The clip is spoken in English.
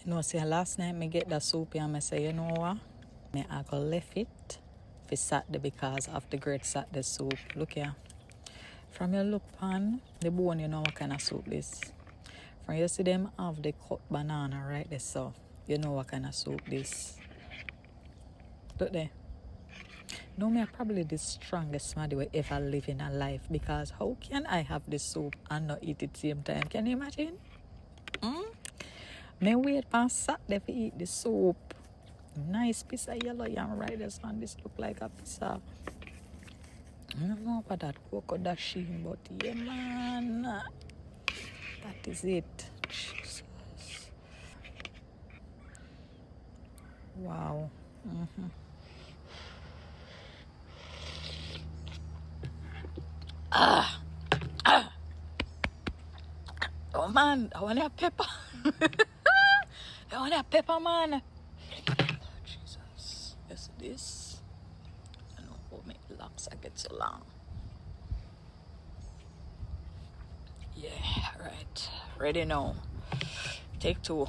You know, see, last night me get the soup and I say, you know what? I go left it for Saturday because of the great Saturday soup. Look here. From your look pan, the bone, you know what kind of soup this. From you see them have the cut banana right there, so you know what kind of soup this. Look there. No, me are probably the strongest man will ever live in a life, because how can I have this soup and not eat it same time? Can you imagine? Me wait for Saturday to eat the soup. Nice piece of yellow yam right there, son. This look like a piece of, I don't know about that cocoa dashing, but yeah, man. That is it. Jesus. Wow. Oh man, I want that pepper. I want that pepper, man. Oh, Jesus. Yes, this. I know how my locks I get so long. Yeah, right. Ready now. Take 2.